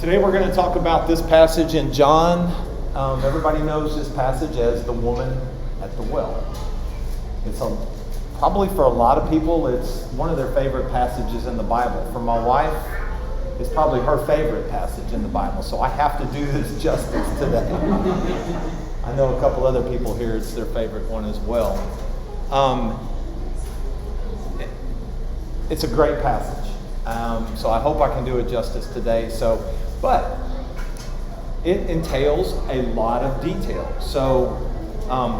Today we're going to talk about this passage in John. Everybody knows this passage as the woman at the well. It's probably for a lot of people, it's one of their favorite passages in the Bible. For my wife, it's probably her favorite passage in the Bible, so I have to do this justice today. I know a couple other people here, it's their favorite one as well. It's a great passage, so I hope I can do it justice today. But it entails a lot of detail. So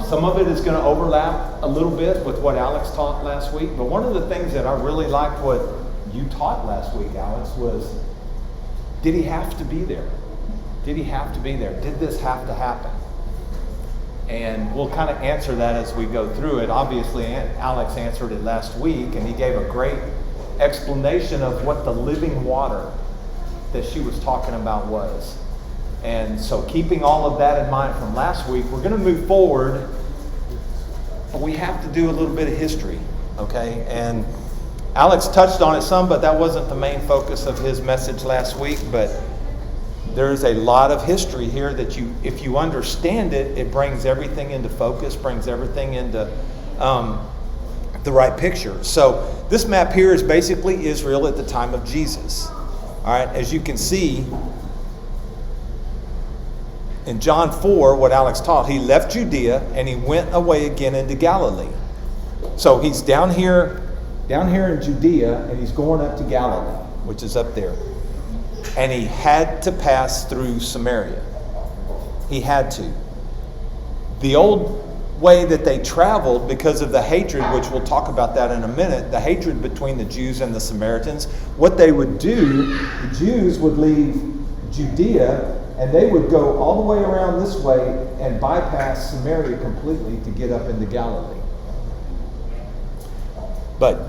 some of it is going to overlap a little bit with what Alex taught last week. But one of the things that I really liked what you taught last week, Alex, was, did he have to be there? Did he have to be there? Did this have to happen? And we'll kind of answer that as we go through it. Obviously, Alex answered it last week, and he gave a great explanation of what the living water that she was talking about was. And so keeping all of that in mind from last week, we're going to move forward, but we have to do a little bit of history, okay? And Alex touched on it some, but that wasn't the main focus of his message last week. But there's a lot of history here that if you understand it, it brings everything into focus, brings everything into the right picture. So this map here is basically Israel at the time of Jesus. All right, as you can see, in John 4, what Alex taught, he left Judea and he went away again into Galilee. So he's down here in Judea, and he's going up to Galilee, which is up there. And he had to pass through Samaria. He had to. The old way that they traveled, because of the hatred, which we'll talk about that in a minute, the hatred between the Jews and the Samaritans, what they would do, the Jews would leave Judea and they would go all the way around this way and bypass Samaria completely to get up into Galilee. But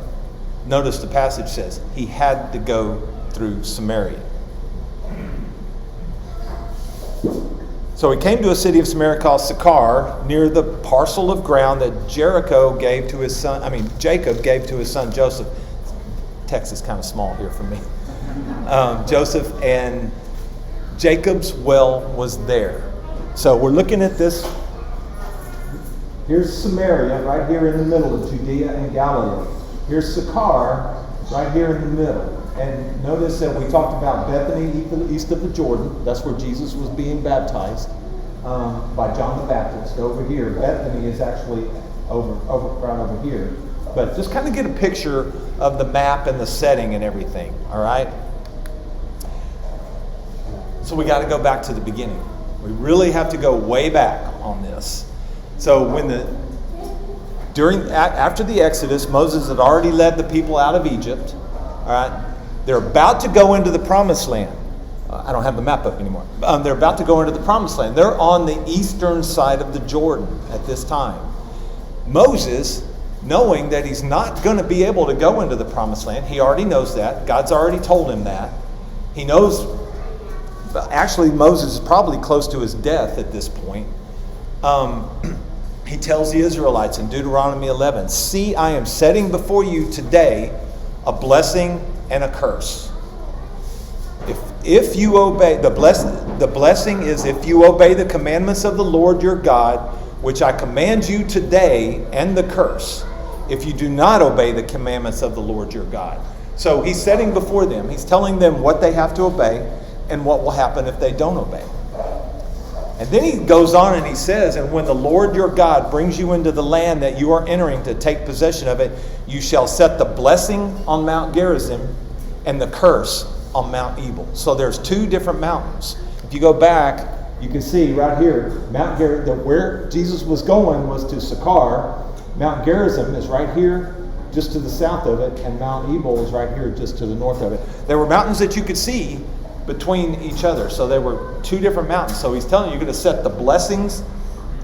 notice the passage says he had to go through Samaria. So he came to a city of Samaria called Sychar, near the parcel of ground that Jacob gave to his son Joseph. Text is kind of small here for me. Joseph, and Jacob's well was there. So we're looking at this. Here's Samaria right here in the middle of Judea and Galilee. Here's Sychar right here in the middle. And notice that we talked about Bethany east of the Jordan. That's where Jesus was being baptized by John the Baptist over here. Bethany is actually right over here. But just kind of get a picture of the map and the setting and everything, all right? So we got to go back to the beginning. We really have to go way back on this. So after the Exodus, Moses had already led the people out of Egypt, all right? They're about to go into the promised land. I don't have the map up anymore. They're about to go into the promised land. They're on the eastern side of the Jordan at this time. Moses, knowing that he's not going to be able to go into the promised land, he already knows that. God's already told him that. He knows, actually Moses is probably close to his death at this point. He tells the Israelites in Deuteronomy 11, "See, I am setting before you today a blessing and a curse. If you obey, the blessing is if you obey the commandments of the Lord your God, which I command you today, and the curse, if you do not obey the commandments of the Lord your God." So he's setting before them, he's telling them what they have to obey and what will happen if they don't obey. And then he goes on and he says, "And when the Lord your God brings you into the land that you are entering to take possession of it, you shall set the blessing on Mount Gerizim and the curse on Mount Ebal." So there's two different mountains. If you go back, you can see right here, Mount Gerizim, where Jesus was going was to Sychar. Mount Gerizim is right here, just to the south of it, and Mount Ebal is right here, just to the north of it. There were mountains that you could see between each other. So there were two different mountains. So he's telling you, you're going to set the blessings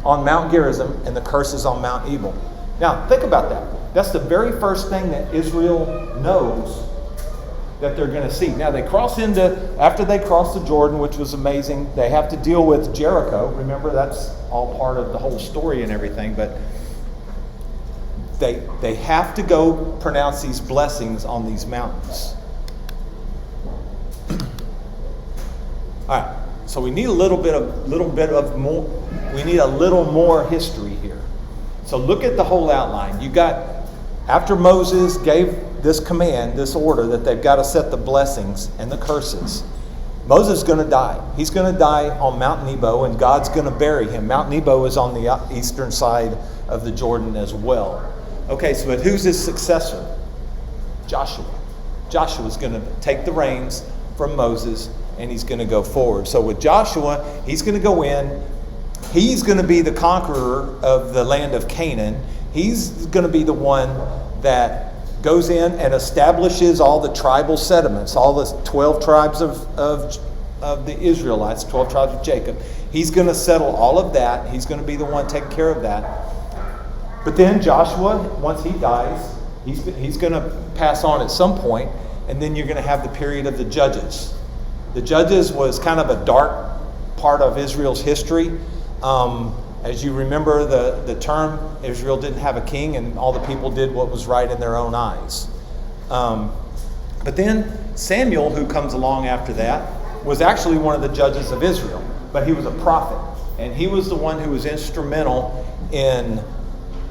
on Mount Gerizim and the curses on Mount Ebal. Now, think about that. That's the very first thing that Israel knows that they're going to see. Now, after they cross the Jordan, which was amazing, they have to deal with Jericho. Remember, that's all part of the whole story and everything. But they have to go pronounce these blessings on these mountains. All right. So we need a little more history here. So look at the whole outline. You got, after Moses gave this command, this order that they've got to set the blessings and the curses, Moses is going to die. He's going to die on Mount Nebo, and God's going to bury him. Mount Nebo is on the eastern side of the Jordan as well. Okay, so but who's his successor? Joshua. Joshua is going to take the reins from Moses, and he's going to go forward. So with Joshua, he's going to go in. He's going to be the conqueror of the land of Canaan. He's going to be the one that goes in and establishes all the tribal settlements, all the 12 tribes of the Israelites, 12 tribes of Jacob. He's going to settle all of that. He's going to be the one taking care of that. But then Joshua, once he dies, he's going to pass on at some point, and then you're going to have the period of the Judges. The Judges was kind of a dark part of Israel's history. As you remember the term, Israel didn't have a king, and all the people did what was right in their own eyes. But then Samuel, who comes along after that, was actually one of the judges of Israel, but he was a prophet, and he was the one who was instrumental in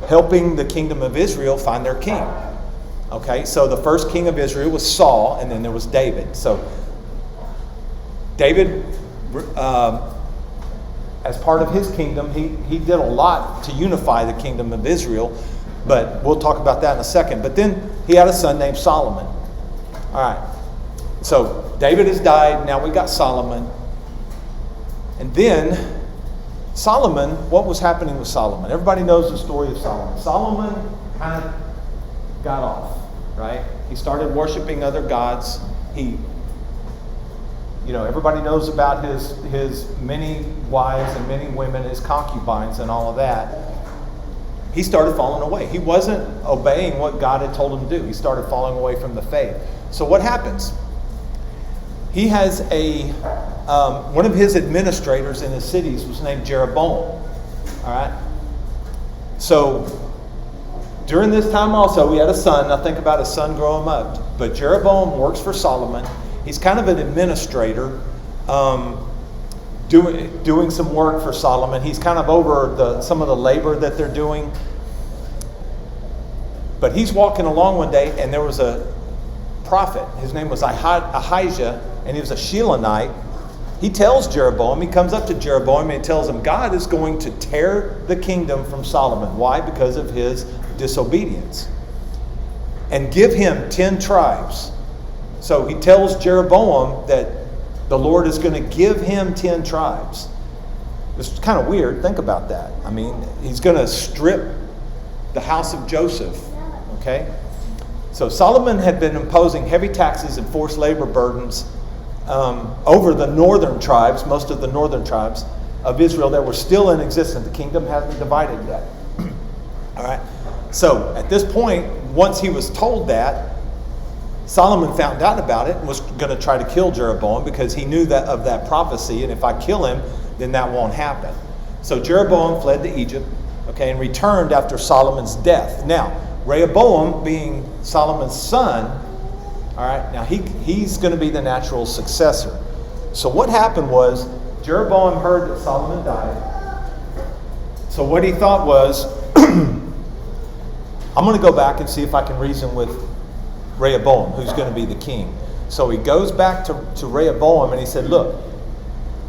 helping the kingdom of Israel find their king. Okay, so the first king of Israel was Saul, and then there was David. So David, as part of his kingdom, he did a lot to unify the kingdom of Israel, but we'll talk about that in a second. But then he had a son named Solomon. All right, so David has died, now we got Solomon. And then Solomon, what was happening with Solomon? Everybody knows the story of Solomon. Solomon kind of got off, right? He started worshiping other gods. Everybody knows about his many wives and many women, his concubines and all of that. He started falling away. He wasn't obeying what God had told him to do. He started falling away from the faith. So what happens? He has one of his administrators in his cities was named Jeroboam. All right. So during this time also, he had a son. Now think about his son growing up. But Jeroboam works for Solomon. He's kind of an administrator, doing some work for Solomon. He's kind of over some of the labor that they're doing. But he's walking along one day, and there was a prophet. His name was Ahijah, and he was a Shilonite. He tells Jeroboam, he comes up to Jeroboam and he tells him, God is going to tear the kingdom from Solomon. Why? Because of his disobedience. And give him 10 tribes. So he tells Jeroboam that the Lord is going to give him 10 tribes. It's kind of weird. Think about that. I mean, he's going to strip the house of Joseph. Okay? So Solomon had been imposing heavy taxes and forced labor burdens over the northern tribes, most of the northern tribes of Israel that were still in existence. The kingdom hasn't divided yet. All right? So at this point, once he was told that, Solomon found out about it and was going to try to kill Jeroboam because he knew that of that prophecy, and if I kill him, then that won't happen. So Jeroboam fled to Egypt, okay, and returned after Solomon's death. Now, Rehoboam, being Solomon's son, all right, now he's going to be the natural successor. So what happened was Jeroboam heard that Solomon died. So what he thought was, I'm going to go back and see if I can reason with Rehoboam, who's going to be the king. So he goes back to Rehoboam and he said, look,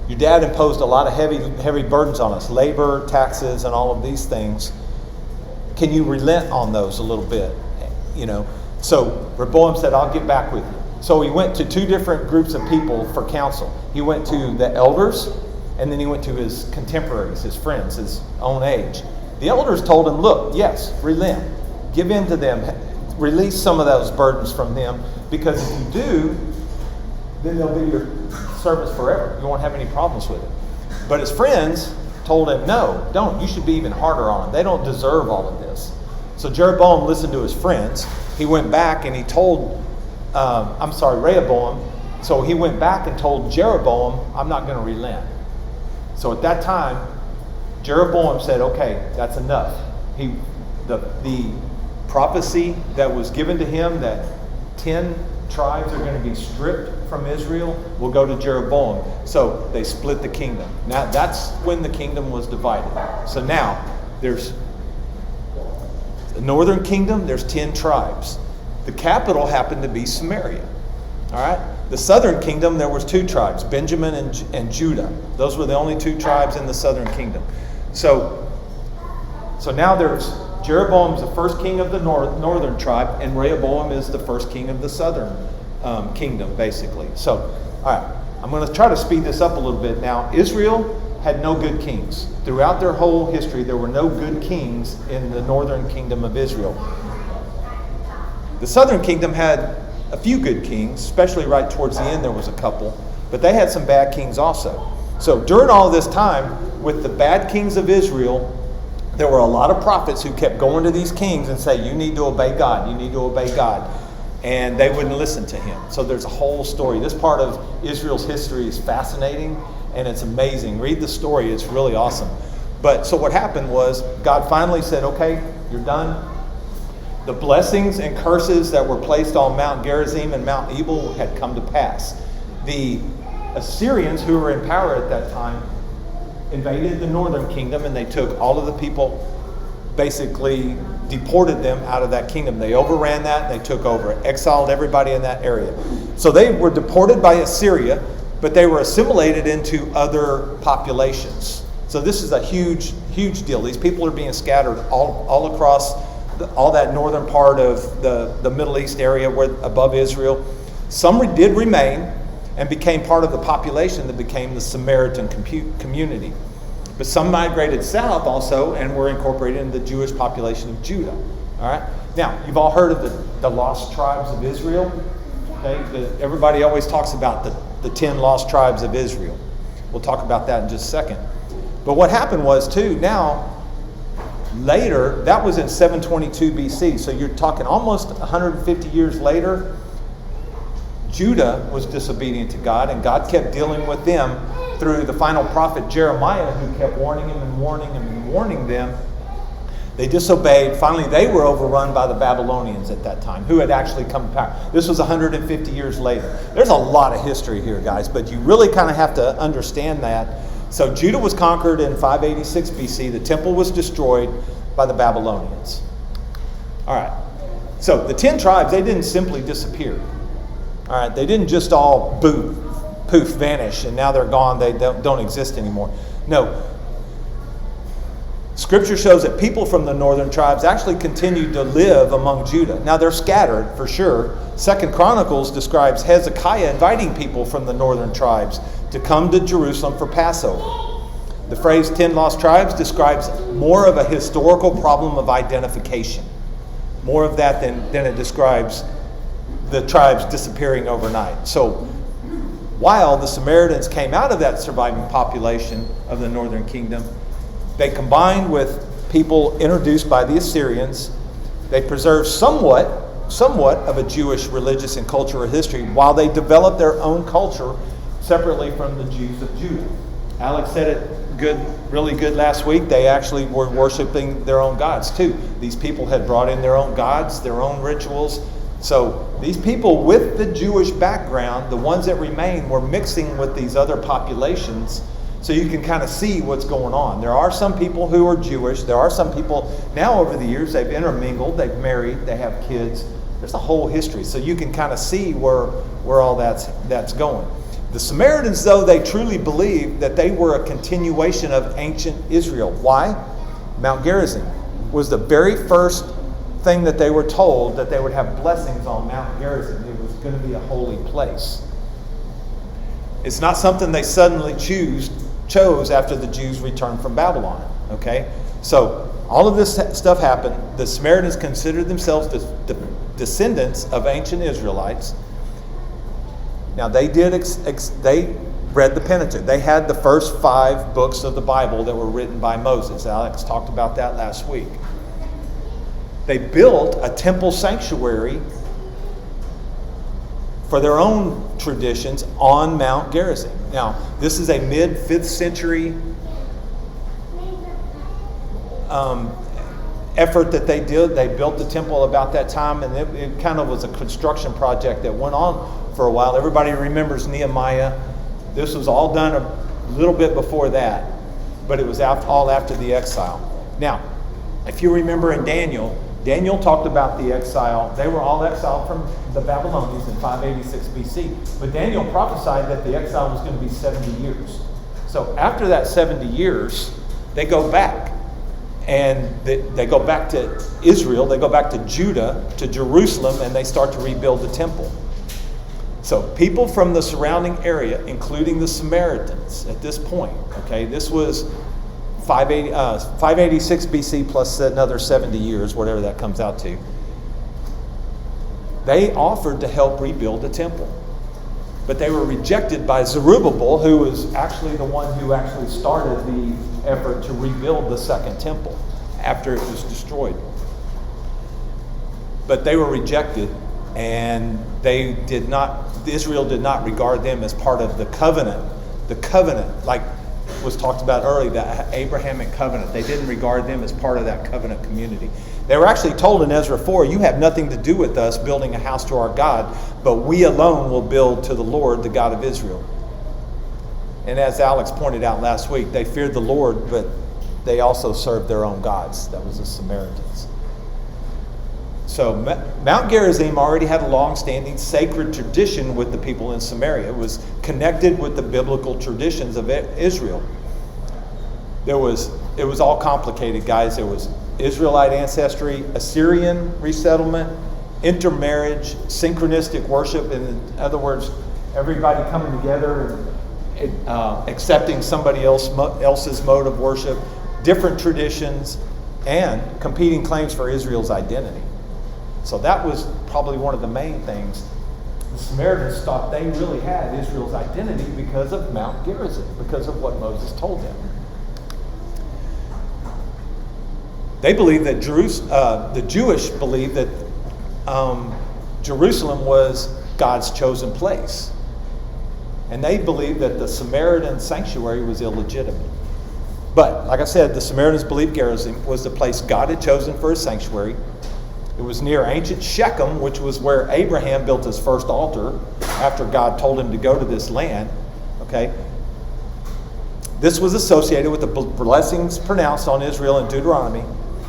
your dad imposed a lot of heavy burdens on us, labor, taxes, and all of these things. Can you relent on those a little bit? So Rehoboam said, I'll get back with you. So he went to 2 different groups of people for counsel. He went to the elders, and then he went to his contemporaries, his friends, his own age. The elders told him, look, yes, relent. Give in to them. Release some of those burdens from them, because if you do, then they'll be your servants forever. You won't have any problems with it. But his friends told him, no, don't. You should be even harder on them. They don't deserve all of this. So Jeroboam listened to his friends. He went back and he told, Rehoboam. So he went back and told Jeroboam, I'm not going to relent. So at that time, Jeroboam said, okay, that's enough. The prophecy that was given to him, that 10 tribes are going to be stripped from Israel will go to Jeroboam. So they split the kingdom. Now that's when the kingdom was divided. So now there's the northern kingdom, there's 10 tribes. The capital happened to be Samaria. All right? The southern kingdom, there was 2 tribes, Benjamin and Judah. Those were the only 2 tribes in the southern kingdom. So now there's Jeroboam's the first king of the northern tribe, and Rehoboam is the first king of the southern kingdom, basically. So, all right, I'm going to try to speed this up a little bit now. Israel had no good kings. Throughout their whole history, there were no good kings in the northern kingdom of Israel. The southern kingdom had a few good kings, especially right towards the end there was a couple, but they had some bad kings also. So during all this time, with the bad kings of Israel, there were a lot of prophets who kept going to these kings and say, you need to obey God, you need to obey God. And they wouldn't listen to him. So there's a whole story. This part of Israel's history is fascinating and it's amazing. Read the story, it's really awesome. But so what happened was God finally said, okay, you're done. The blessings and curses that were placed on Mount Gerizim and Mount Ebal had come to pass. The Assyrians, who were in power at that time, invaded the northern kingdom, and they took all of the people, basically deported them out of that kingdom. They overran that, they took over, exiled everybody in that area. So they were deported by Assyria, but they were assimilated into other populations. So this is a huge, huge deal. These people are being scattered all across all that northern part of the Middle East area where above Israel. Some did remain and became part of the population that became the Samaritan community. But some migrated south also and were incorporated in the Jewish population of Judah. All right. Now, you've all heard of the lost tribes of Israel. Okay? Everybody always talks about the 10 lost tribes of Israel. We'll talk about that in just a second. But what happened was, too, now, later, that was in 722 BC. So you're talking almost 150 years later. Judah was disobedient to God, and God kept dealing with them through the final prophet Jeremiah, who kept warning him and warning him and warning them. They disobeyed. Finally, they were overrun by the Babylonians at that time, who had actually come to power. This was 150 years later. There's a lot of history here, guys, but you really kind of have to understand that. So Judah was conquered in 586 BC. The temple was destroyed by the Babylonians. All right. So the 10 tribes, they didn't simply disappear. All right. They didn't just all poof, vanish, and now they're gone. They don't exist anymore. No. Scripture shows that people from the northern tribes actually continued to live among Judah. Now they're scattered for sure. 2 Chronicles describes Hezekiah inviting people from the northern tribes to come to Jerusalem for Passover. The phrase 10 lost tribes describes more of a historical problem of identification. More of that than it describes the tribes disappearing overnight. So while the Samaritans came out of that surviving population of the northern kingdom, they combined with people introduced by the Assyrians. They preserved somewhat of a Jewish religious and cultural history while they developed their own culture separately from the Jews of Judah. Alex said it really good last week. They actually were worshiping their own gods too. These people had brought in their own gods, their own rituals. So these people with the Jewish background, the ones that remain, were mixing with these other populations. So you can kind of see what's going on. There are some people who are Jewish. There are some people now over the years, they've intermingled, they've married, they have kids. There's a whole history. So you can kind of see where all that's going. The Samaritans, though, they truly believed that they were a continuation of ancient Israel. Why? Mount Gerizim was the very first thing that they were told that they would have blessings on Mount Gerizim. It was going to be a holy place. It's not something they suddenly chose after the Jews returned from Babylon. Okay? So all of this stuff happened. The Samaritans considered themselves the descendants of ancient Israelites. Now they read the Pentateuch. They had the first 5 books of the Bible that were written by Moses. Alex talked about that last week. They built a temple sanctuary for their own traditions on Mount Gerizim. Now, this is a mid-5th century effort that they did. They built the temple about that time, and it kind of was a construction project that went on for a while. Everybody remembers Nehemiah. This was all done a little bit before that, but it was all after the exile. Now, if you remember in Daniel talked about the exile. They were all exiled from the Babylonians in 586 BC. But Daniel prophesied that the exile was going to be 70 years. So after that 70 years, they go back. And they go back to Israel, they go back to Judah, to Jerusalem, and they start to rebuild the temple. So people from the surrounding area, including the Samaritans at this point, okay, this was 586 BC plus another 70 years, whatever that comes out to. They offered to help rebuild the temple. But they were rejected by Zerubbabel, who was actually the one who actually started the effort to rebuild the second temple after it was destroyed. But they were rejected, and Israel did not regard them as part of the covenant. The covenant, like was talked about earlier, the Abrahamic covenant. They didn't regard them as part of that covenant community. They were actually told in Ezra 4, you have nothing to do with us building a house to our God, but we alone will build to the Lord, the God of Israel. And as Alex pointed out last week, they feared the Lord, but they also served their own gods. That was the Samaritans. So Mount Gerizim already had a long-standing sacred tradition with the people in Samaria. It was connected with the biblical traditions of Israel. It was all complicated, guys. There was Israelite ancestry, Assyrian resettlement, intermarriage, synchronistic worship. In other words, everybody coming together and accepting somebody else's mode of worship, different traditions, and competing claims for Israel's identity. So that was probably one of the main things. The Samaritans thought they really had Israel's identity because of Mount Gerizim, because of what Moses told them. They believed that the Jewish believed that Jerusalem was God's chosen place. And they believed that the Samaritan sanctuary was illegitimate. But, like I said, the Samaritans believed Gerizim was the place God had chosen for his sanctuary. It was near ancient Shechem, which was where Abraham built his first altar after God told him to go to this land. Okay? This was associated with the blessings pronounced on Israel in Deuteronomy.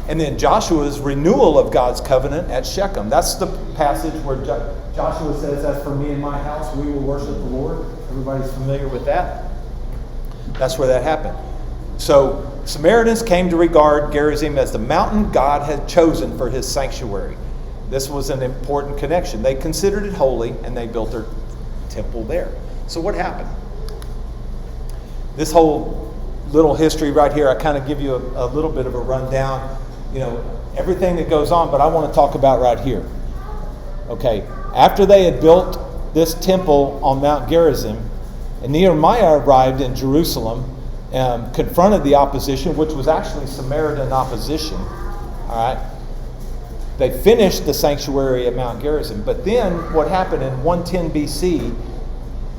And then Joshua's renewal of God's covenant at Shechem. That's the passage where Joshua says, as for me and my house, we will worship the Lord. Everybody's familiar with that? That's where that happened. So Samaritans came to regard Gerizim as the mountain God had chosen for his sanctuary. This was an important connection. They considered it holy, and they built their temple there. So what happened? This whole little history right here, I kind of give you a little bit of a rundown, everything that goes on, but I want to talk about right here. Okay, after they had built this temple on Mount Gerizim, and Nehemiah arrived in Jerusalem, confronted the opposition, which was actually Samaritan opposition. All right, they finished the sanctuary at Mount Gerizim, but then what happened in 110 BC?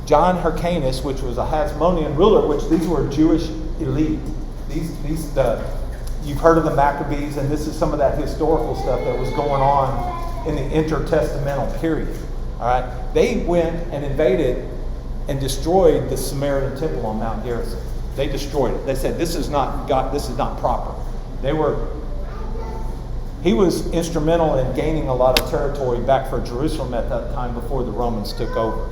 John Hyrcanus, which was a Hasmonean ruler, which these were Jewish elite. You've heard of the Maccabees, and this is some of that historical stuff that was going on in the intertestamental period. All right, they went and invaded and destroyed the Samaritan temple on Mount Gerizim. They destroyed it. They said, this is not God, this is not proper. He was instrumental in gaining a lot of territory back for Jerusalem at that time before the Romans took over.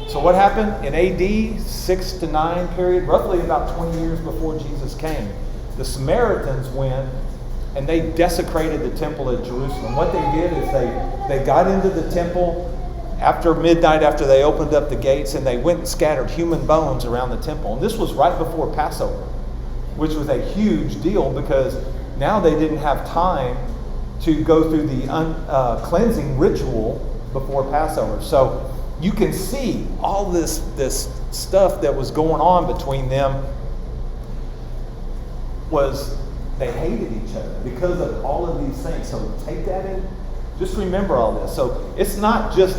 So what happened? In AD 6 to 9 period, roughly about 20 years before Jesus came, the Samaritans went and they desecrated the temple at Jerusalem. What they did is they got into the temple after midnight, after they opened up the gates, and they went and scattered human bones around the temple. And this was right before Passover, which was a huge deal because now they didn't have time to go through the cleansing ritual before Passover. So you can see all this stuff that was going on between them was they hated each other because of all of these things. So take that in. Just remember all this. So it's not just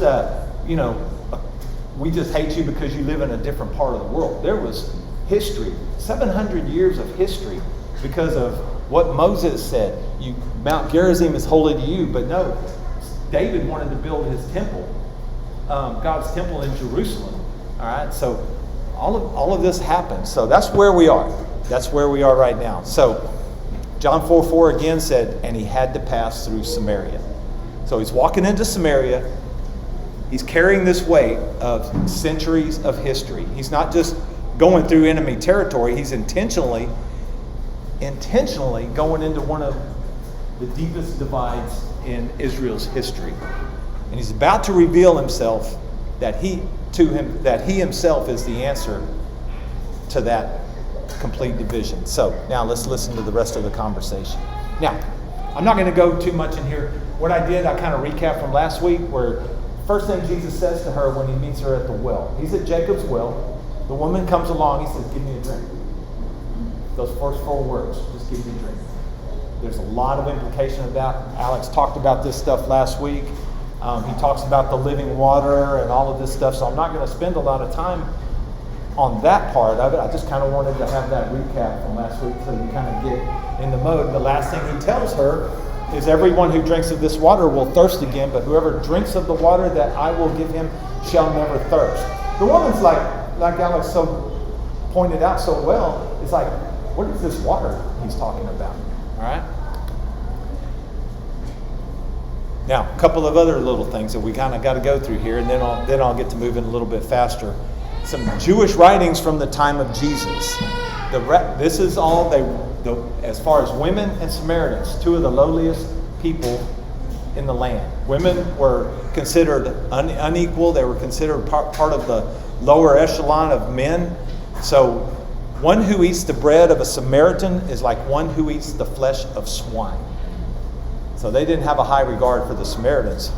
we just hate you because you live in a different part of the world. There was history, 700 years of history because of what Moses said. Mount Gerizim is holy to you, but no, David wanted to build his temple, God's temple in Jerusalem. All right, so all of this happened. So that's where we are. That's where we are right now. So John 4:4 again said, and he had to pass through Samaria. So he's walking into Samaria. He's carrying this weight of centuries of history. He's not just going through enemy territory. He's intentionally going into one of the deepest divides in Israel's history. And he's about to reveal himself that he himself is the answer to that complete division. So now let's listen to the rest of the conversation. Now, I'm not going to go too much in here. What I did, I kind of recapped from last week, where first thing Jesus says to her when he meets her at the well. He's at Jacob's well. The woman comes along. He says, give me a drink. Those first 4 words, just give me a drink. There's a lot of implication of that. Alex talked about this stuff last week. He talks about the living water and all of this stuff. So I'm not going to spend a lot of time on that part of it. I just kind of wanted to have that recap from last week so you kind of get in the mode. The last thing he tells her is, everyone who drinks of this water will thirst again, but whoever drinks of the water that I will give him shall never thirst. The woman's like Alex so pointed out so well, it's like, what is this water he's talking about? All right? Now, a couple of other little things that we kind of got to go through here, and then I'll get to moving a little bit faster. Some Jewish writings from the time of Jesus. This is all as far as women and Samaritans, 2 of the lowliest people in the land. Women were considered unequal. They were considered part of the lower echelon of men. So one who eats the bread of a Samaritan is like one who eats the flesh of swine. So they didn't have a high regard for the Samaritans.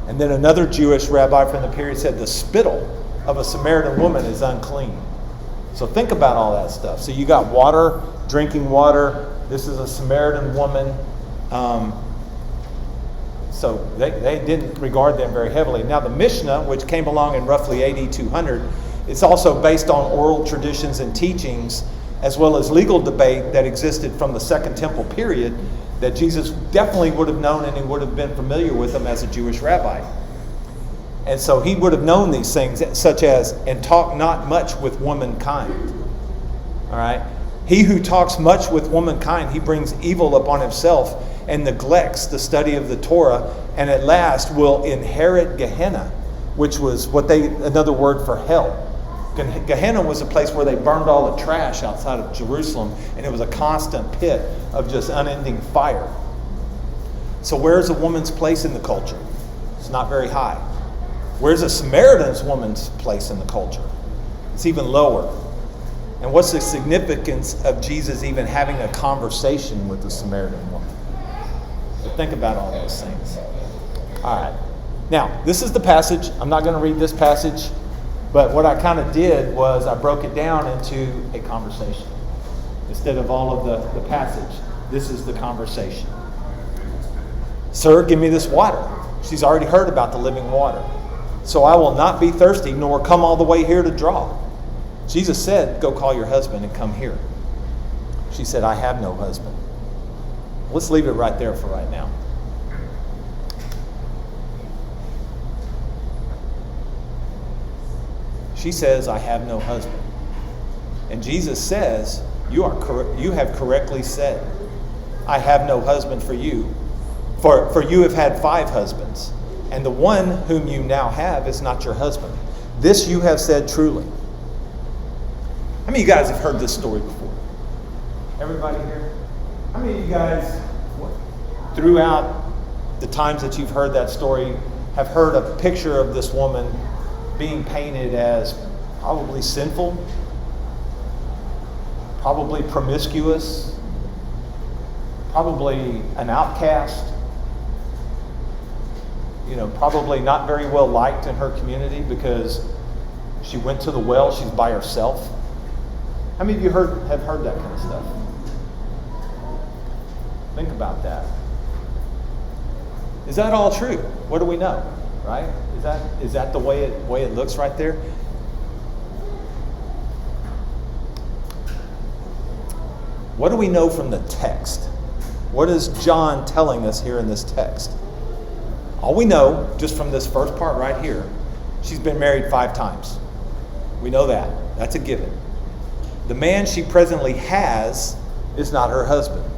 And then another Jewish rabbi from the period said the spittle of a Samaritan woman is unclean. So think about all that stuff. So you got water, drinking water. This is a Samaritan woman. So they didn't regard them very heavily. Now the Mishnah, which came along in roughly AD 200, it's also based on oral traditions and teachings, as well as legal debate that existed from the Second Temple period, that Jesus definitely would have known, and he would have been familiar with them as a Jewish rabbi. And so he would have known these things, such as, and talk not much with womankind. All right? He who talks much with womankind, he brings evil upon himself and neglects the study of the Torah, and at last will inherit Gehenna, which was another word for hell. Gehenna was a place where they burned all the trash outside of Jerusalem, and it was a constant pit of just unending fire. So where's a woman's place in the culture? It's not very high. Where's a Samaritan woman's place in the culture? It's even lower. And what's the significance of Jesus even having a conversation with the Samaritan woman? So think about all those things. All right. Now, this is the passage. I'm not going to read this passage, but what I kind of did was I broke it down into a conversation. Instead of all of the passage, this is the conversation. Sir, give me this water. She's already heard about the living water. So I will not be thirsty, nor come all the way here to draw. Jesus said, go call your husband and come here. She said, I have no husband. Let's leave it right there for right now. She says, I have no husband. And Jesus says, you have correctly said, I have no husband for you. For you have had 5 husbands, and the one whom you now have is not your husband. This you have said truly. How many of you guys have heard this story before? Everybody here? How many of you guys, throughout the times that you've heard that story, have heard a picture of this woman being painted as probably sinful, probably promiscuous, probably an outcast, probably not very well liked in her community because she went to the well, she's by herself? How many of you have heard that kind of stuff? Think about that. Is that all true? What do we know? Right? Is that the way it looks right there? What do we know from the text? What is John telling us here in this text? All we know, just from this first part right here, she's been married 5 times. We know that. That's a given. The man she presently has is not her husband.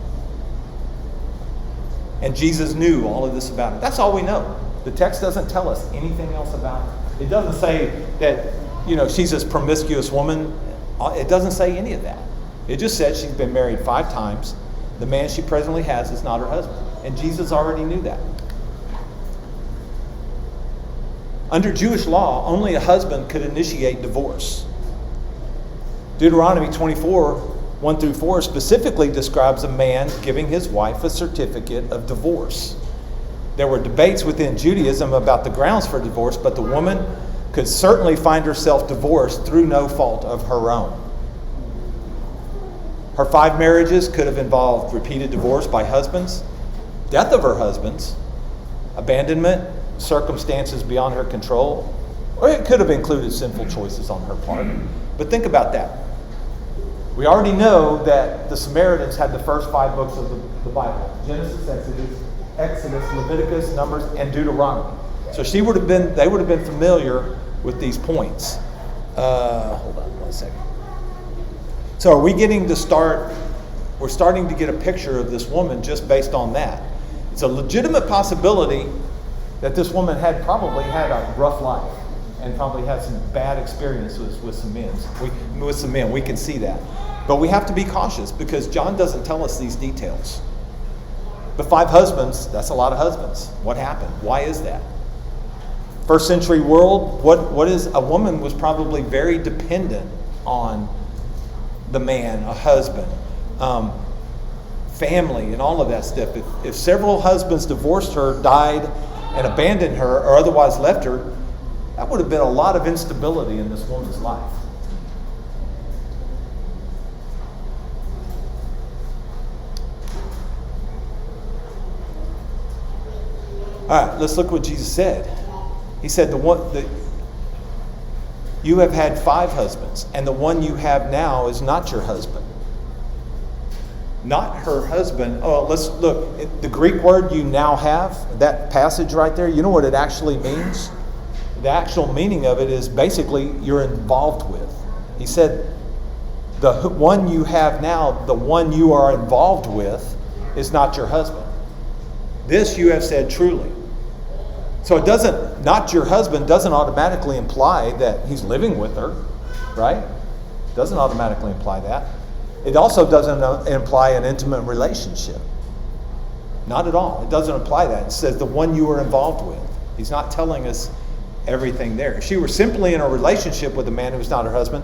And Jesus knew all of this about it. That's all we know. The text doesn't tell us anything else about it. It doesn't say that, she's this promiscuous woman. It doesn't say any of that. It just said she's been married 5 times. The man she presently has is not her husband. And Jesus already knew that. Under Jewish law, only a husband could initiate divorce. Deuteronomy 24, 1 through 4 specifically describes a man giving his wife a certificate of divorce. There were debates within Judaism about the grounds for divorce, but the woman could certainly find herself divorced through no fault of her own. Her 5 marriages could have involved repeated divorce by husbands, death of her husbands, abandonment, circumstances beyond her control, or it could have included sinful choices on her part. But think about that. We already know that the Samaritans had the first 5 books of the Bible: Genesis, Exodus, Leviticus, Numbers, and Deuteronomy. So they would have been familiar with these points. Hold on 1 second. So are we getting to start? We're starting to get a picture of this woman just based on that. It's a legitimate possibility that this woman had probably had a rough life and probably had some bad experiences with some men. We can see that. But we have to be cautious because John doesn't tell us these details. But 5 husbands, that's a lot of husbands. What happened? Why is that? First century world, what is a woman was probably very dependent on the man, a husband, family, and all of that stuff. If several husbands divorced her, died, and abandoned her, or otherwise left her, that would have been a lot of instability in this woman's life. All right, let's look what Jesus said. He said, you have had 5 husbands, and the one you have now is not your husband. Not her husband. Oh, let's look. The Greek word "you now have," that passage right there, you know what it actually means? The actual meaning of it is basically you're involved with. He said, the one you have now, the one you are involved with, is not your husband. This you have said truly. So it doesn't, not your husband doesn't automatically imply that he's living with her, right? Doesn't automatically imply that. It also doesn't imply an intimate relationship. Not at all. It doesn't imply that. It says the one you are involved with. He's not telling us everything there. If she were simply in a relationship with a man who was not her husband,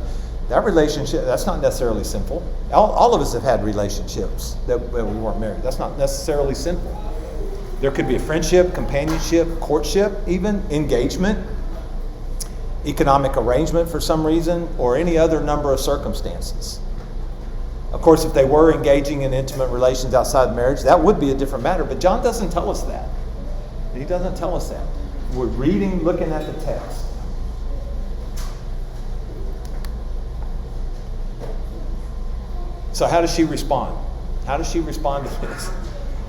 that relationship, that's not necessarily sinful. All of us have had relationships that we weren't married. That's not necessarily sinful. There could be a friendship, companionship, courtship, even engagement, economic arrangement for some reason, or any other number of circumstances. Of course, if they were engaging in intimate relations outside of marriage, that would be a different matter. But John doesn't tell us that. He doesn't tell us that. We're looking at the text. So how does she respond? How does she respond to this?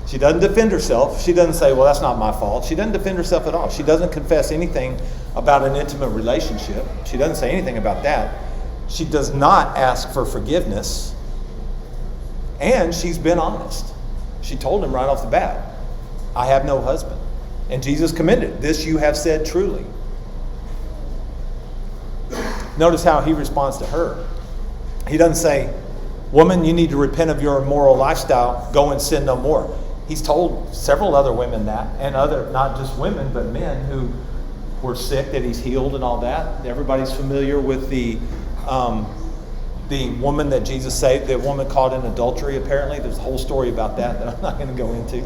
She doesn't defend herself. She doesn't say, well, that's not my fault. She doesn't defend herself at all. She doesn't confess anything about an intimate relationship. She doesn't say anything about that. She does not ask for forgiveness. And she's been honest. She told him right off the bat, I have no husband. And Jesus commended, this you have said truly. Notice how he responds to her. He doesn't say, woman, you need to repent of your immoral lifestyle. Go and sin no more. He's told several other women that, and other, not just women, but men who were sick that he's healed and all that. Everybody's familiar with the woman that Jesus saved, the woman caught in adultery, apparently. There's a whole story about that I'm not going to go into.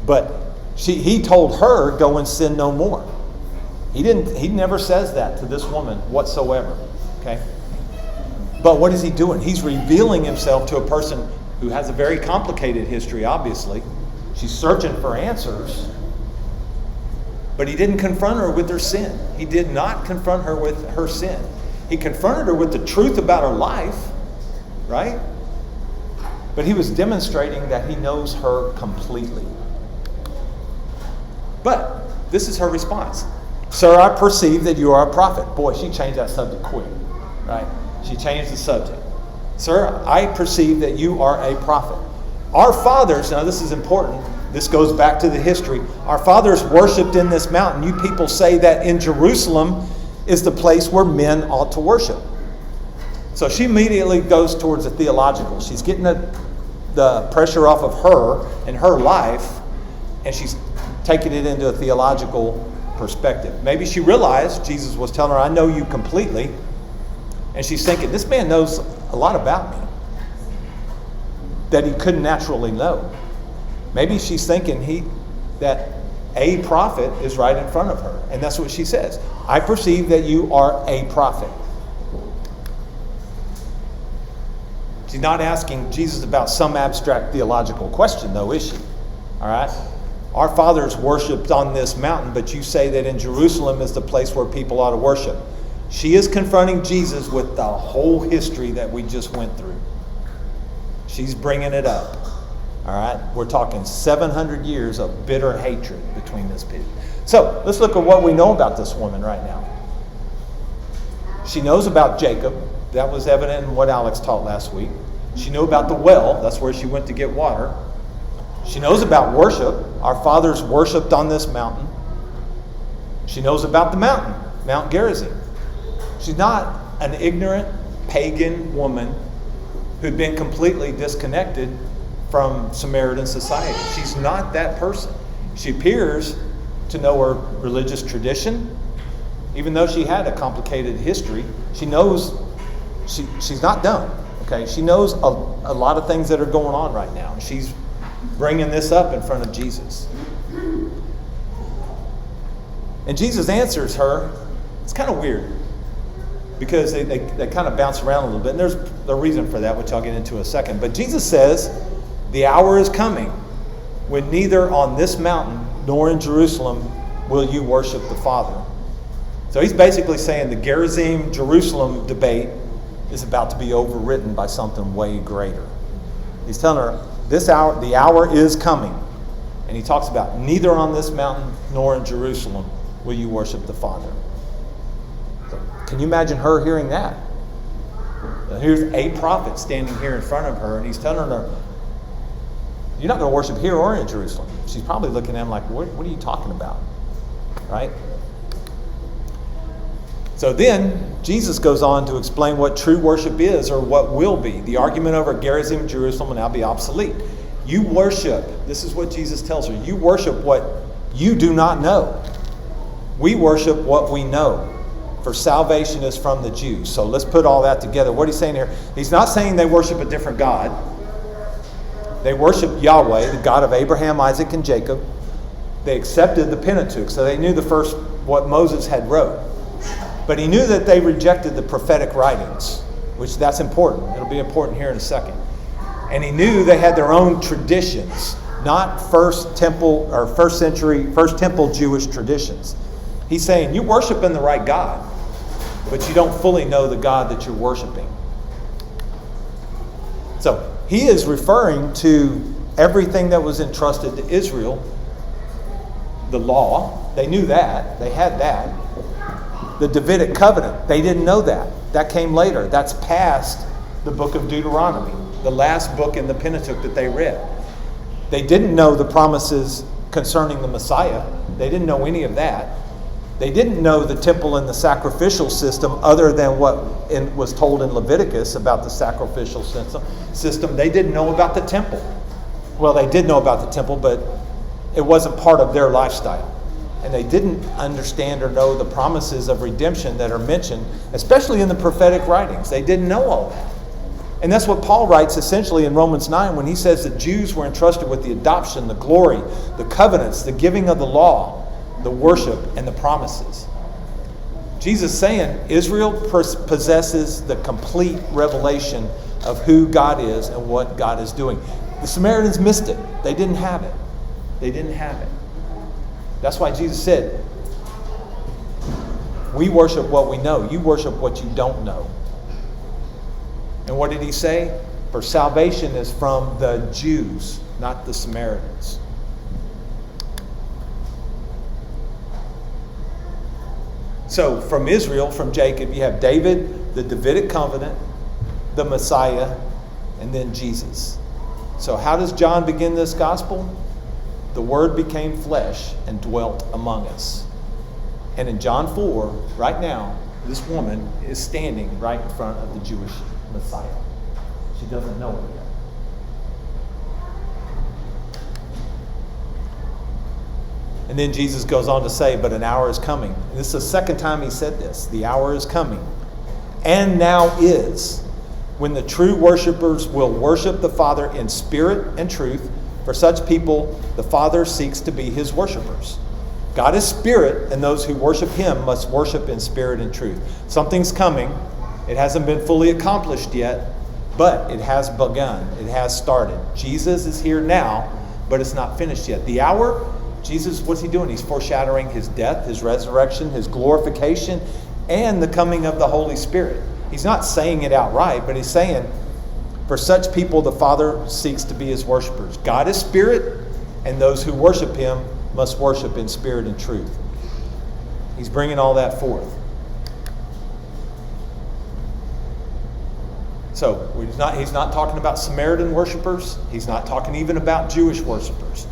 But he told her, go and sin no more. He never says that to this woman whatsoever. Okay? But what is he doing? He's revealing himself to a person who has a very complicated history, obviously. She's searching for answers. But he didn't confront her with her sin. He did not confront her with her sin. He confronted her with the truth about her life, right? But he was demonstrating that he knows her completely. But this is her response. Sir, I perceive that you are a prophet. Boy, she changed that subject quick, right? She changed the subject. Sir, I perceive that you are a prophet. Our fathers, now this is important, this goes back to the history. Our fathers worshipped in this mountain. You people say that in Jerusalem is the place where men ought to worship. So she immediately goes towards the theological. She's getting the pressure off of her and her life, and she's taking it into a theological perspective. Maybe she realized Jesus was telling her, I know you completely. And she's thinking, this man knows a lot about me that he couldn't naturally know. Maybe she's thinking that a prophet is right in front of her. And that's what she says. I perceive that you are a prophet. She's not asking Jesus about some abstract theological question, though, is she? All right? Our fathers worshipped on this mountain, but you say that in Jerusalem is the place where people ought to worship. She is confronting Jesus with the whole history that we just went through. She's bringing it up. All right? We're talking 700 years of bitter hatred between this people. So, let's look at what we know about this woman right now. She knows about Jacob. That was evident in what Alex taught last week. She knew about the well. That's where she went to get water. She knows about worship. Our fathers worshipped on this mountain. She knows about the mountain, Mount Gerizim. She's not an ignorant pagan woman who'd been completely disconnected from Samaritan society. She's not that person. She appears to know her religious tradition. Even though she had a complicated history, she knows she's not dumb. Okay, she knows a lot of things that are going on right now. She's bringing this up in front of Jesus. And Jesus answers her. It's kind of weird because they kind of bounce around a little bit. And there's a reason for that, which I'll get into in a second. But Jesus says, the hour is coming when neither on this mountain nor in Jerusalem will you worship the Father. So he's basically saying the Gerizim-Jerusalem debate is about to be overwritten by something way greater. He's telling her, the hour is coming. And he talks about neither on this mountain nor in Jerusalem will you worship the Father. So, can you imagine her hearing that? Here's a prophet standing here in front of her, and he's telling her, you're not going to worship here or in Jerusalem. She's probably looking at him like, what are you talking about? Right? So then, Jesus goes on to explain what true worship is, or what will be. The argument over Gerizim and Jerusalem will now be obsolete. You worship, this is what Jesus tells her, you worship what you do not know. We worship what we know, for salvation is from the Jews. So let's put all that together. What he's saying here, he's not saying they worship a different God. They worship Yahweh, the God of Abraham, Isaac, and Jacob. They accepted the Pentateuch, so they knew the first, what Moses had wrote. But he knew that they rejected the prophetic writings, which that's important. It'll be important here in a second. And he knew they had their own traditions, not first temple Jewish traditions. He's saying, you worship in the right God, but you don't fully know the God that you're worshiping. So he is referring to everything that was entrusted to Israel, the law. They knew that. They had that. The Davidic covenant, they didn't know that. That came later. That's past the book of Deuteronomy, the last book in the Pentateuch that they read. They didn't know the promises concerning the Messiah. They didn't know any of that. They didn't know the temple and the sacrificial system other than what was told in Leviticus about the sacrificial system. They didn't know about the temple. Well, they did know about the temple, but it wasn't part of their lifestyle. And they didn't understand or know the promises of redemption that are mentioned, especially in the prophetic writings. They didn't know all that. And that's what Paul writes essentially in Romans 9 when he says the Jews were entrusted with the adoption, the glory, the covenants, the giving of the law, the worship, and the promises. Jesus saying Israel possesses the complete revelation of who God is and what God is doing. The Samaritans missed it. They didn't have it. They didn't have it. That's why Jesus said, we worship what we know. You worship what you don't know. And what did he say? For salvation is from the Jews, not the Samaritans. So from Israel, from Jacob, you have David, the Davidic covenant, the Messiah, and then Jesus. So how does John begin this gospel? The Word became flesh and dwelt among us. And in John 4, right now, this woman is standing right in front of the Jewish Messiah. She doesn't know it yet. And then Jesus goes on to say, but an hour is coming. And this is the second time he said this. The hour is coming. And now is, when the true worshipers will worship the Father in spirit and truth. For such people, the Father seeks to be his worshipers. God is spirit, and those who worship him must worship in spirit and truth. Something's coming. It hasn't been fully accomplished yet, but it has begun. It has started. Jesus is here now, but it's not finished yet. The hour, Jesus, what's he doing? He's foreshadowing his death, his resurrection, his glorification, and the coming of the Holy Spirit. He's not saying it outright, but he's saying, for such people, the Father seeks to be his worshipers. God is spirit, and those who worship him must worship in spirit and truth. He's bringing all that forth. So he's not talking about Samaritan worshipers. He's not talking even about Jewish worshipers.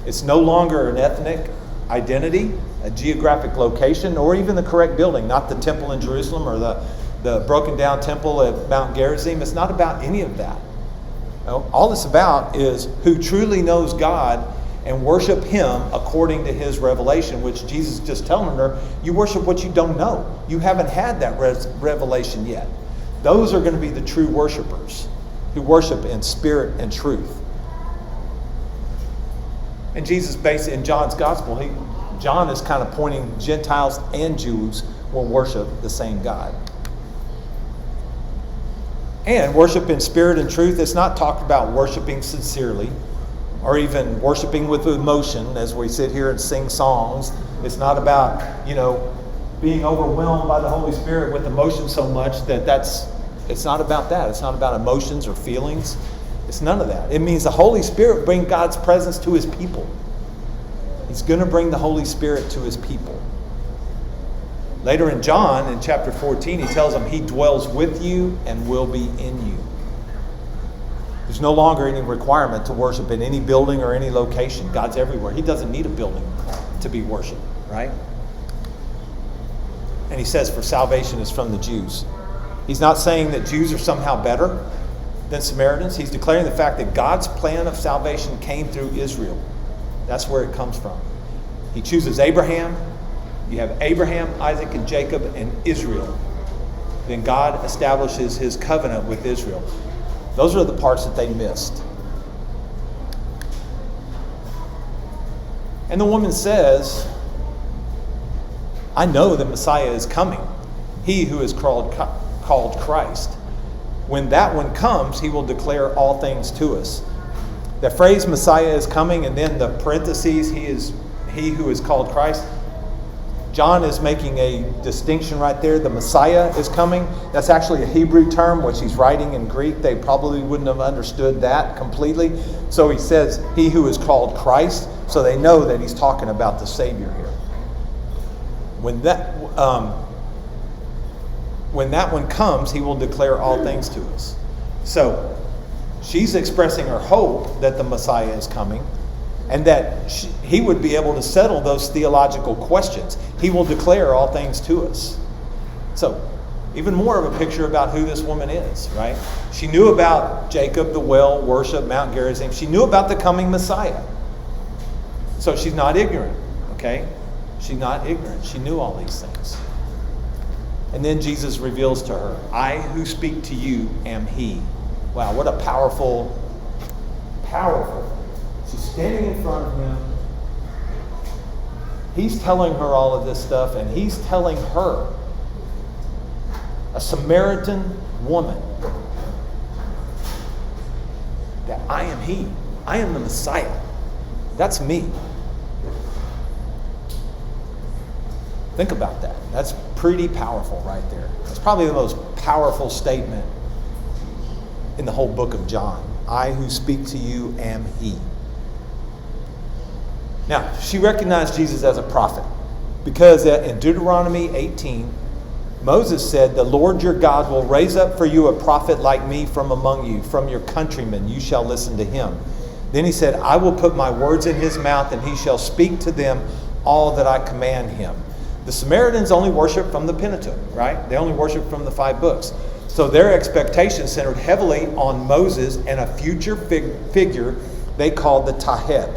It's no longer an ethnic identity, a geographic location, or even the correct building, not the temple in Jerusalem or the broken down temple at Mount Gerizim. It's not about any of that. No, all it's about is who truly knows God and worship him according to his revelation, which Jesus is just telling her, you worship what you don't know. You haven't had that revelation yet. Those are going to be the true worshipers who worship in spirit and truth. And Jesus, basically in John's gospel, John is kind of pointing Gentiles and Jews will worship the same God. And worship in spirit and truth, it's not talked about worshiping sincerely or even worshiping with emotion as we sit here and sing songs. It's not about, being overwhelmed by the Holy Spirit with emotion so much it's not about that. It's not about emotions or feelings. It's none of that. It means the Holy Spirit bring God's presence to his people. He's going to bring the Holy Spirit to his people. Later in John, in chapter 14, he tells them he dwells with you and will be in you. There's no longer any requirement to worship in any building or any location. God's everywhere. He doesn't need a building to be worshiped, right? And he says, for salvation is from the Jews. He's not saying that Jews are somehow better than Samaritans. He's declaring the fact that God's plan of salvation came through Israel. That's where it comes from. He chooses Abraham. You have Abraham, Isaac, and Jacob, and Israel. Then God establishes his covenant with Israel. Those are the parts that they missed. And the woman says, I know the Messiah is coming. He who is called Christ. When that one comes, he will declare all things to us. The phrase Messiah is coming, and then the parentheses, he who is called Christ. John is making a distinction right there. The Messiah is coming. That's actually a Hebrew term, which he's writing in Greek. They probably wouldn't have understood that completely. So he says, he who is called Christ. So they know that he's talking about the Savior here. When that one comes, he will declare all things to us. So she's expressing her hope that the Messiah is coming, and that he would be able to settle those theological questions. He will declare all things to us. So, even more of a picture about who this woman is, right? She knew about Jacob, the well, worship, Mount Gerizim. She knew about the coming Messiah. So she's not ignorant, okay? She's not ignorant. She knew all these things. And then Jesus reveals to her, I who speak to you am he. Wow, what a powerful. She's standing in front of him. He's telling her all of this stuff, and he's telling her, a Samaritan woman, that I am he. I am the Messiah. That's me. Think about that. That's pretty powerful right there. That's probably the most powerful statement in the whole book of John. I who speak to you am he. Now, she recognized Jesus as a prophet because in Deuteronomy 18, Moses said, the Lord your God will raise up for you a prophet like me from among you, from your countrymen. You shall listen to him. Then he said, I will put my words in his mouth, and he shall speak to them all that I command him. The Samaritans only worship from the Pentateuch, right? They only worship from the 5 books. So their expectations centered heavily on Moses and a future figure they called the Taheb,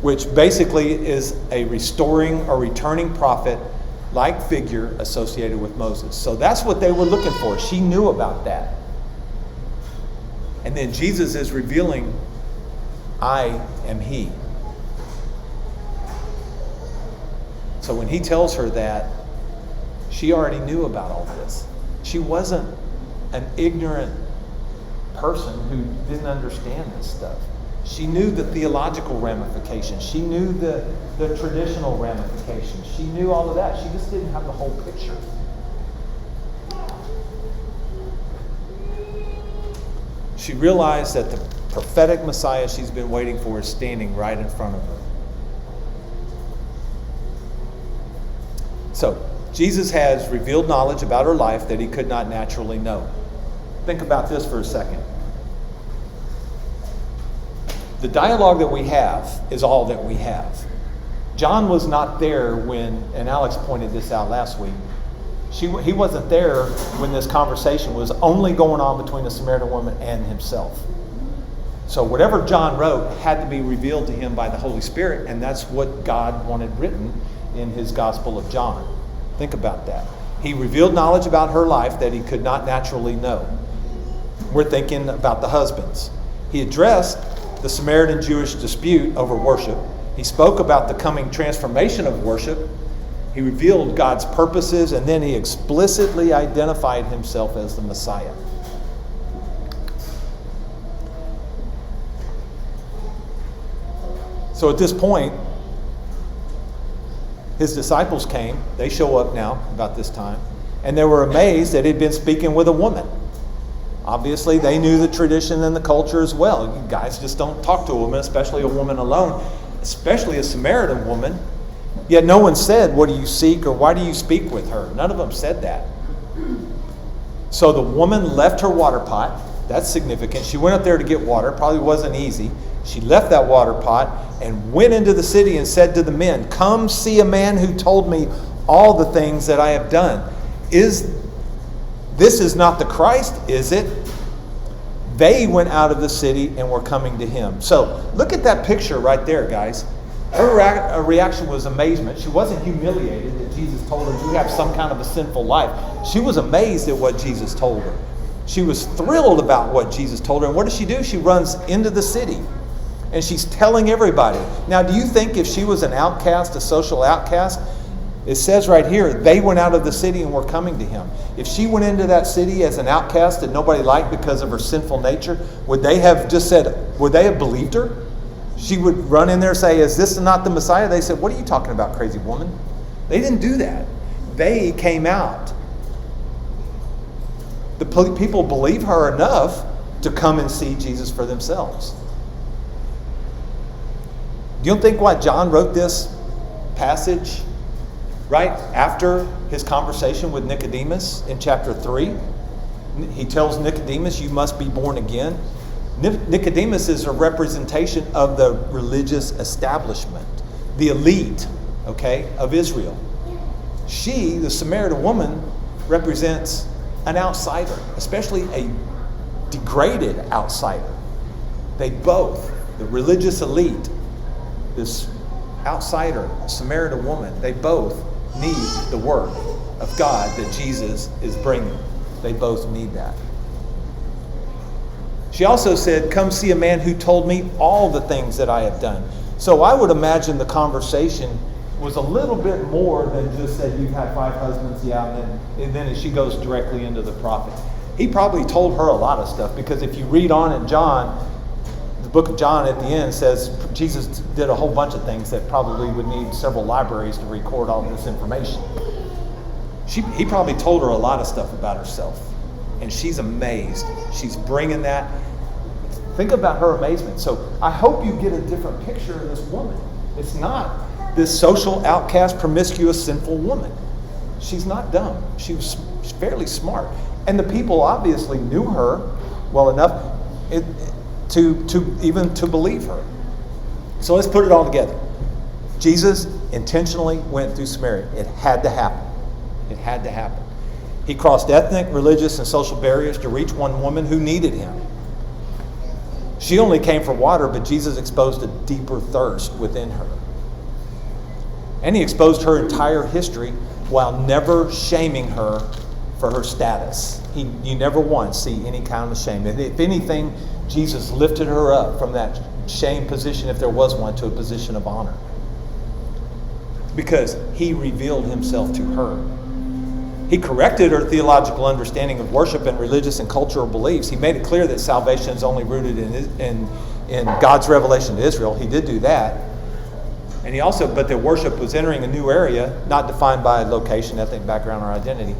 which basically is a restoring or returning prophet-like figure associated with Moses. So that's what they were looking for. She knew about that. And then Jesus is revealing, I am he. So when he tells her that, she already knew about all this. She wasn't an ignorant person who didn't understand this stuff. She knew the theological ramifications. She knew the traditional ramifications. She knew all of that. She just didn't have the whole picture. She realized that the prophetic Messiah she's been waiting for is standing right in front of her. So, Jesus has revealed knowledge about her life that he could not naturally know. Think about this for a second. The dialogue that we have is all that we have. John was not there when, and Alex pointed this out last week, he wasn't there when this conversation was only going on between the Samaritan woman and himself. So whatever John wrote had to be revealed to him by the Holy Spirit, and that's what God wanted written in his Gospel of John. Think about that. He revealed knowledge about her life that he could not naturally know. We're thinking about the husbands. He addressed the Samaritan Jewish dispute over worship. He spoke about the coming transformation of worship. He revealed God's purposes, and then he explicitly identified himself as the Messiah. So at this point, his disciples came. They show up now about this time, and they were amazed that he'd been speaking with a woman. Obviously, they knew the tradition and the culture as well. You guys just don't talk to a woman, especially a woman alone, especially a Samaritan woman. Yet no one said, what do you seek, or why do you speak with her? None of them said that. So the woman left her water pot. That's significant. She went up there to get water. Probably wasn't easy. She left that water pot and went into the city and said to the men, come see a man who told me all the things that I have done. This is not the Christ, is it? They went out of the city and were coming to him. So look at that picture right there, guys. Her reaction was amazement. She wasn't humiliated that Jesus told her, you have some kind of a sinful life. She was amazed at what Jesus told her. She was thrilled about what Jesus told her. And what does she do? She runs into the city. And she's telling everybody. Now, do you think if she was an outcast, a social outcast, it says right here, they went out of the city and were coming to him. If she went into that city as an outcast that nobody liked because of her sinful nature, would they have believed her? She would run in there and say, is this not the Messiah? They said, what are you talking about, crazy woman? They didn't do that. They came out. The people believe her enough to come and see Jesus for themselves. Do you think why John wrote this passage right after his conversation with Nicodemus in chapter 3? He tells Nicodemus, you must be born again. Nicodemus is a representation of the religious establishment, the elite, of Israel. She, the Samaritan woman, represents an outsider, especially a degraded outsider. They both, the religious elite, this outsider, Samaritan woman, they both need the work of God that Jesus is bringing. They both need that. She also said, come see a man who told me all the things that I have done. So I would imagine the conversation was a little bit more than just said, you've had 5 husbands, and then she goes directly into the prophet. He probably told her a lot of stuff, because if you read on in John, the book of John at the end says Jesus did a whole bunch of things that probably would need several libraries to record all this information. He probably told her a lot of stuff about herself. and she's amazed. She's bringing that. Think about her amazement. So I hope you get a different picture of this woman. It's not this social outcast, promiscuous, sinful woman. She's not dumb. She was fairly smart. And the people obviously knew her well enough to believe her. So let's put it all together. Jesus intentionally went through Samaria. It had to happen. It had to happen. He crossed ethnic, religious, and social barriers to reach one woman who needed him. She only came for water, but Jesus exposed a deeper thirst within her. And he exposed her entire history while never shaming her for her status. You never once see any kind of shame. And if anything, Jesus lifted her up from that shame position, if there was one, to a position of honor. Because he revealed himself to her. He corrected her theological understanding of worship and religious and cultural beliefs. He made it clear that salvation is only rooted in God's revelation to Israel. He did do that. And he also, but that worship was entering a new area, not defined by location, ethnic background, or identity.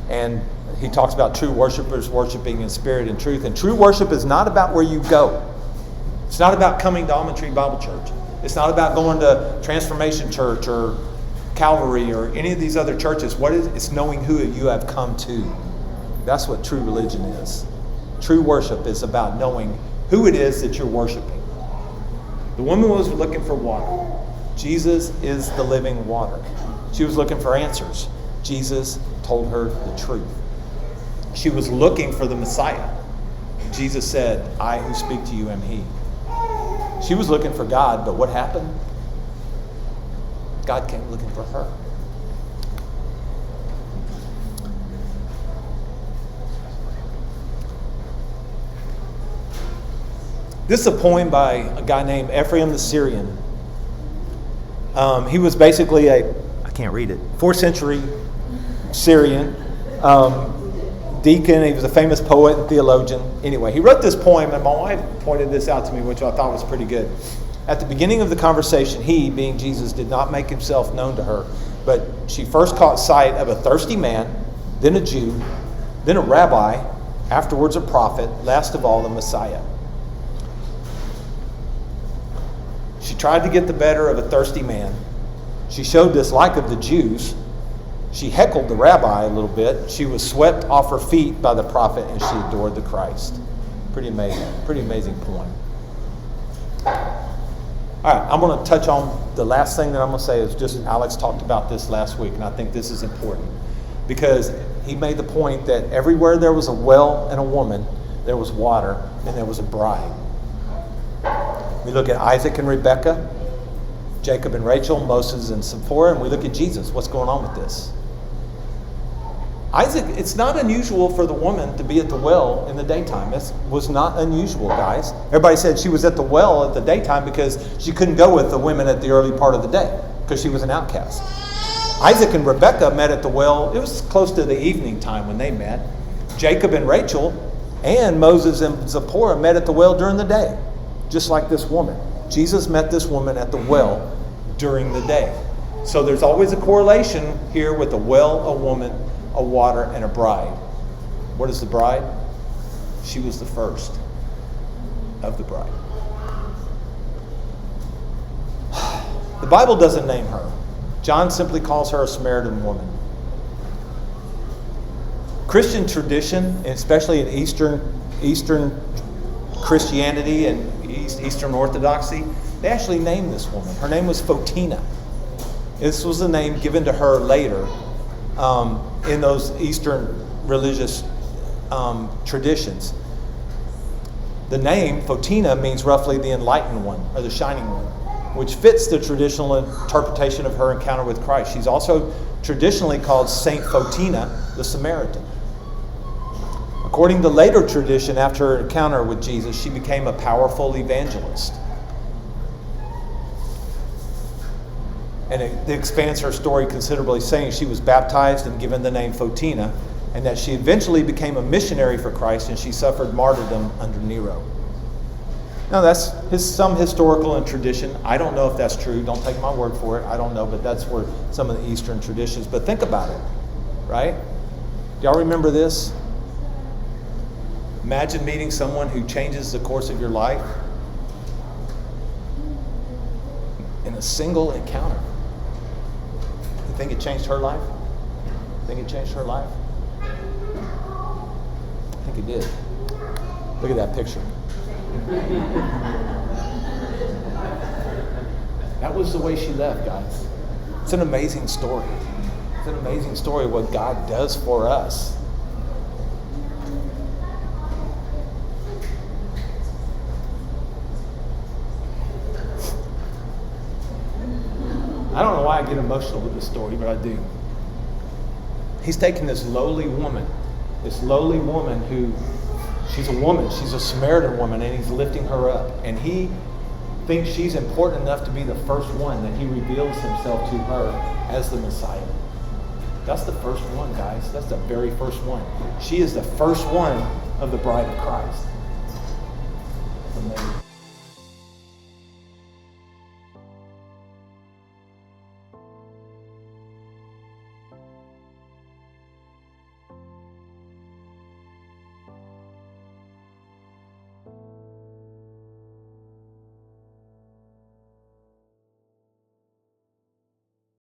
And he talks about true worshipers worshiping in spirit and truth. And true worship is not about where you go. It's not about coming to Almond Tree Bible Church. It's not about going to Transformation Church or Calvary or any of these other churches. What is it's knowing who you have come to. That's what true religion is. True worship is about knowing who it is that you're worshiping. The woman was looking for water. Jesus is the living water. She was looking for answers. Jesus told her the truth. She was looking for the Messiah. Jesus said, I who speak to you am he. She was looking for God, but what happened? God came looking for her. This is a poem by a guy named Ephraim the Syrian. He was basically I can't read it, 4th century Syrian deacon. He was a famous poet and theologian. Anyway, he wrote this poem, and my wife pointed this out to me, which I thought was pretty good. At the beginning of the conversation, he, being Jesus, did not make himself known to her, but she first caught sight of a thirsty man, then a Jew, then a rabbi, afterwards a prophet, last of all the Messiah. She tried to get the better of a thirsty man. She showed dislike of the Jews. She heckled the rabbi a little bit. She was swept off her feet by the prophet, and she adored the Christ. Pretty amazing poem. All right, I'm going to touch on the last thing that I'm going to say is just Alex talked about this last week, and I think this is important because he made the point that everywhere there was a well and a woman, there was water and there was a bride. We look at Isaac and Rebekah, Jacob and Rachel, Moses and Zipporah, and we look at Jesus. What's going on with this? Isaac, it's not unusual for the woman to be at the well in the daytime. It was not unusual, guys. Everybody said she was at the well at the daytime because she couldn't go with the women at the early part of the day because she was an outcast. Isaac and Rebekah met at the well. It was close to the evening time when they met. Jacob and Rachel and Moses and Zipporah met at the well during the day, just like this woman. Jesus met this woman at the well during the day. So there's always a correlation here with a well, a woman, a water, and a bride. What is the bride? She was the first of the bride. The Bible doesn't name her. John simply calls her a Samaritan woman. Christian tradition, and especially in Eastern Christianity and Eastern Orthodoxy, they actually named this woman. Her name was Fotina. This was a name given to her later in those Eastern religious traditions. The name Fotina means roughly the enlightened one or the shining one, which fits the traditional interpretation of her encounter with Christ. She's also traditionally called Saint Fotina the Samaritan. According to later tradition, after her encounter with Jesus, she became a powerful evangelist. And it expands her story considerably, saying she was baptized and given the name Fotina, and that she eventually became a missionary for Christ, and she suffered martyrdom under Nero. Now, that's some historical and tradition. I don't know if that's true. Don't take my word for it. I don't know, but that's where some of the Eastern traditions. But think about it, right? Do y'all remember this? Imagine meeting someone who changes the course of your life in a single encounter. You think it changed her life? Think it changed her life? I think it did. Look at that picture. That was the way she left, guys. It's an amazing story. It's an amazing story of what God does for us. I don't know why I get emotional with this story, but I do. He's taking this lowly woman who, she's a woman, she's a Samaritan woman, and he's lifting her up. And he thinks she's important enough to be the first one that he reveals himself to her as the Messiah. That's the first one, guys. That's the very first one. She is the first one of the bride of Christ. Amazing.